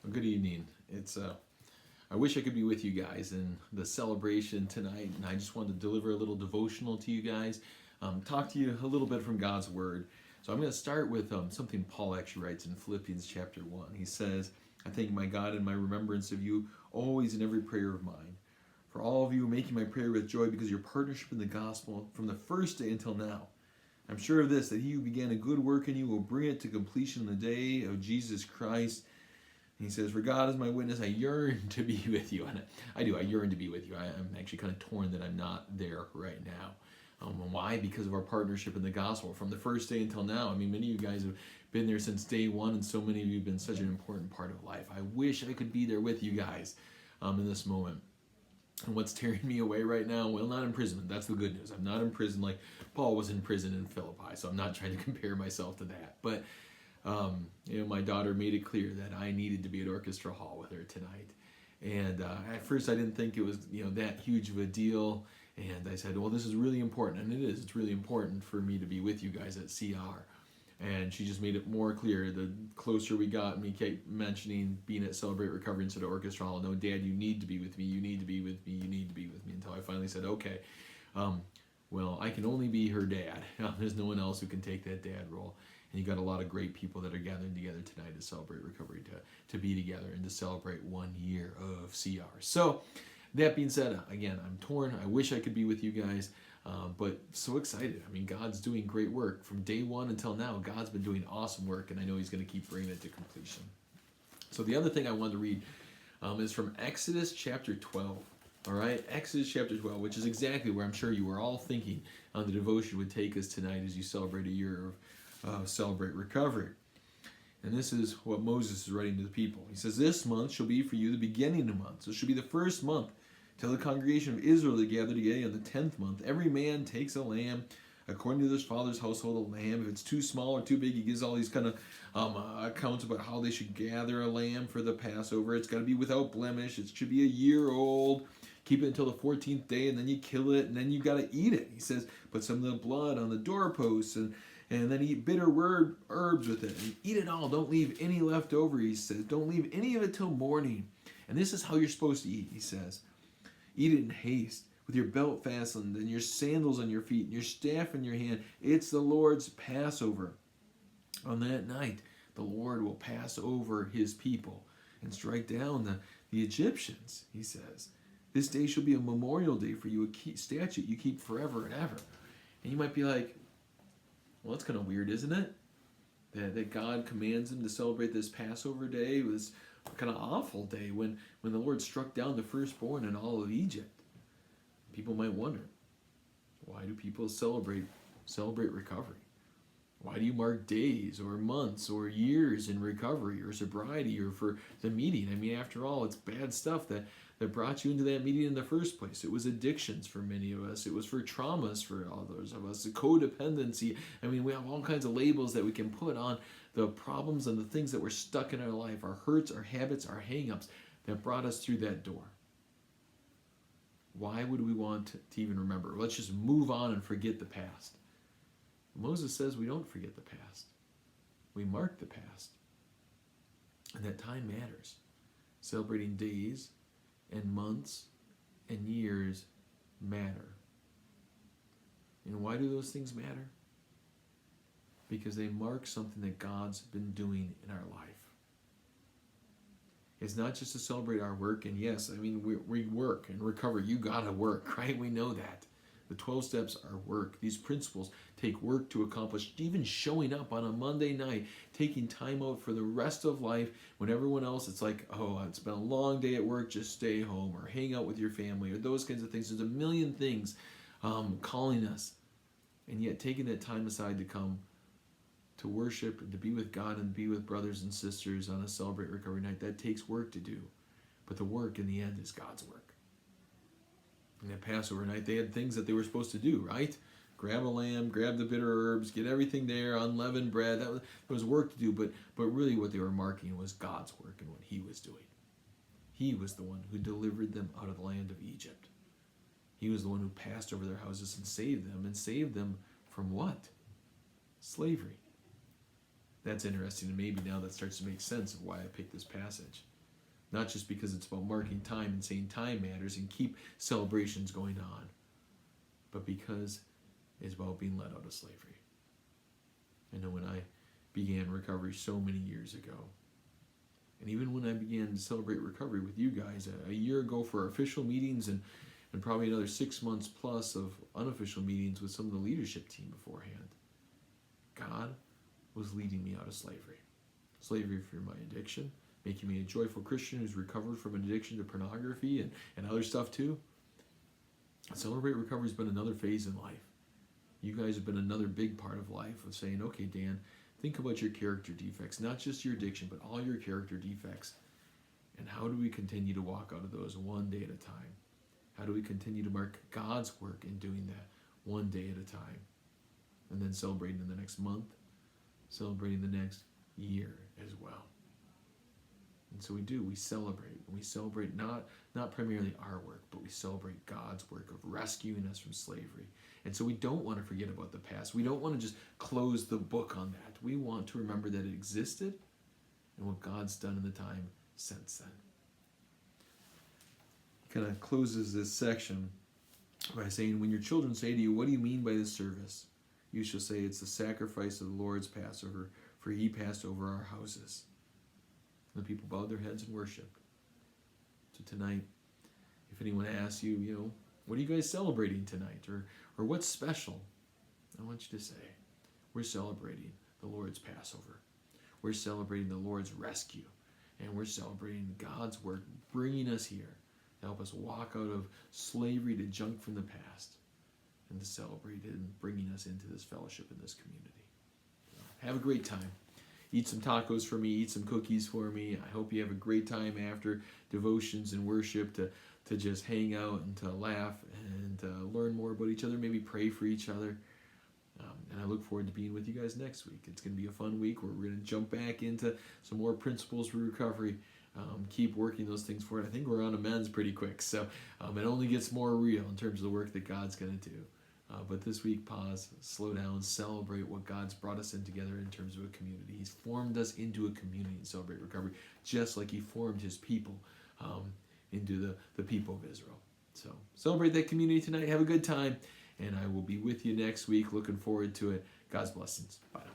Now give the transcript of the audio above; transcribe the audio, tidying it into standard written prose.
Well, good evening. I wish I could be with you guys in the celebration tonight, and I just wanted to deliver a little devotional to you guys, talk to you a little bit from God's Word. So I'm going to start with something Paul actually writes in Philippians chapter 1. He says, I thank my God in my remembrance of you always in every prayer of mine. For all of you making my prayer with joy because of your partnership in the gospel from the first day until now. I'm sure of this, that he who began a good work in you will bring it to completion in the day of Jesus Christ. He says, for God is my witness, I yearn to be with you. And I do, I yearn to be with you. I'm actually kind of torn that I'm not there right now. Why? Because of our partnership in the gospel from the first day until now. I mean, many of you guys have been there since day one, and so many of you have been such an important part of life. I wish I could be there with you guys in this moment. And what's tearing me away right now? Well, not imprisonment. That's the good news. I'm not in prison like Paul was in prison in Philippi, so I'm not trying to compare myself to that. But my daughter made it clear that I needed to be at Orchestra Hall with her tonight. And at first I didn't think it was, that huge of a deal. And I said, well, this is really important. And it is. It's really important for me to be with you guys at CR. And she just made it more clear the closer we got, and we kept mentioning being at Celebrate Recovery instead of Orchestra Hall. No, Dad, you need to be with me. You need to be with me. You need to be with me. Until I finally said, okay, well, I can only be her dad. There's no one else who can take that dad role. And you got a lot of great people that are gathering together tonight to celebrate recovery, to be together and to celebrate 1 year of CR. So that being said, again, I'm torn. I wish I could be with you guys, but so excited. I mean, God's doing great work. From day one until now, God's been doing awesome work, and I know he's going to keep bringing it to completion. So the other thing I wanted to read is from Exodus chapter 12. All right, Exodus chapter 12, which is exactly where I'm sure you were all thinking the devotion would take us tonight as you celebrate a year of Celebrate Recovery. And this is what Moses is writing to the people. He says, this month shall be for you the beginning of months. So it shall be the first month till the congregation of Israel they gather together on the 10th month. Every man takes a lamb according to his father's household, a lamb. If it's too small or too big, he gives all these kind of accounts about how they should gather a lamb for the Passover. It's got to be without blemish. It should be a year old. Keep it until the 14th day, and then you kill it, and then you got to eat it. He says, put some of the blood on the doorposts, and then eat bitter herbs with it. And eat it all. Don't leave any left over, he says. Don't leave any of it till morning. And this is how you're supposed to eat, he says. Eat it in haste, with your belt fastened, and your sandals on your feet, and your staff in your hand. It's the Lord's Passover. On that night, the Lord will pass over his people and strike down the Egyptians, he says. This day shall be a memorial day for you, a statute you keep forever and ever. And you might be like, well, that's kind of weird, isn't it? That God commands them to celebrate this Passover day. It was a kind of awful day when the Lord struck down the firstborn in all of Egypt. People might wonder, why do people celebrate recovery? Why do you mark days or months or years in recovery or sobriety or for the meeting? I mean, after all, it's bad stuff that brought you into that meeting in the first place. It was addictions for many of us. It was for traumas for others of us. Codependency. I mean, we have all kinds of labels that we can put on the problems and the things that were stuck in our life, our hurts, our habits, our hang-ups that brought us through that door. Why would we want to even remember? Let's just move on and forget the past. Moses says we don't forget the past. We mark the past. And that time matters. Celebrating days and months and years matter. And why do those things matter? Because they mark something that God's been doing in our life. It's not just to celebrate our work, and yes, I mean, we work and recover. You gotta work, right? We know that. The 12 steps are work. These principles take work to accomplish. Even showing up on a Monday night, taking time out for the rest of life when everyone else, it's like, oh, it's been a long day at work, just stay home or hang out with your family or those kinds of things. There's a million things calling us. And yet taking that time aside to come to worship and to be with God and be with brothers and sisters on a Celebrate Recovery night, that takes work to do. But the work in the end is God's work. And that Passover night, they had things that they were supposed to do, right? Grab a lamb, grab the bitter herbs, get everything there, unleavened bread. There was work to do, but really what they were marking was God's work and what he was doing. He was the one who delivered them out of the land of Egypt. He was the one who passed over their houses and saved them from what? Slavery. That's interesting, and maybe now that starts to make sense of why I picked this passage. Not just because it's about marking time and saying time matters and keep celebrations going on, but because it's about being let out of slavery. I know when I began recovery so many years ago, and even when I began to celebrate recovery with you guys a year ago for our official meetings and probably another 6 months plus of unofficial meetings with some of the leadership team beforehand, God was leading me out of slavery. Slavery for my addiction, making me a joyful Christian who's recovered from an addiction to pornography and other stuff too. Celebrate Recovery has been another phase in life. You guys have been another big part of life of saying, okay, Dan, think about your character defects, not just your addiction, but all your character defects. And how do we continue to walk out of those one day at a time? How do we continue to mark God's work in doing that one day at a time? And then celebrating in the next month, celebrating the next year as well. And so we celebrate. And we celebrate not primarily our work, but we celebrate God's work of rescuing us from slavery. And so we don't want to forget about the past. We don't want to just close the book on that. We want to remember that it existed and what God's done in the time since then. Kind of closes this section by saying, when your children say to you, what do you mean by this service? You shall say, it's the sacrifice of the Lord's Passover, for he passed over our houses. And the people bowed their heads and worshiped. So tonight, if anyone asks you, what are you guys celebrating tonight? Or what's special? I want you to say, we're celebrating the Lord's Passover. We're celebrating the Lord's rescue. And we're celebrating God's work bringing us here to help us walk out of slavery to junk from the past and to celebrate it and bringing us into this fellowship in this community. So, have a great time. Eat some tacos for me, eat some cookies for me. I hope you have a great time after devotions and worship to just hang out and to laugh and to learn more about each other, maybe pray for each other. And I look forward to being with you guys next week. It's going to be a fun week where we're going to jump back into some more principles for recovery. Keep working those things forward. I think we're on amends pretty quick, so it only gets more real in terms of the work that God's going to do. But this week, pause, slow down, celebrate what God's brought us in together in terms of a community. He's formed us into a community and Celebrate Recovery, just like he formed his people into the people of Israel. So celebrate that community tonight. Have a good time. And I will be with you next week. Looking forward to it. God's blessings. Bye now.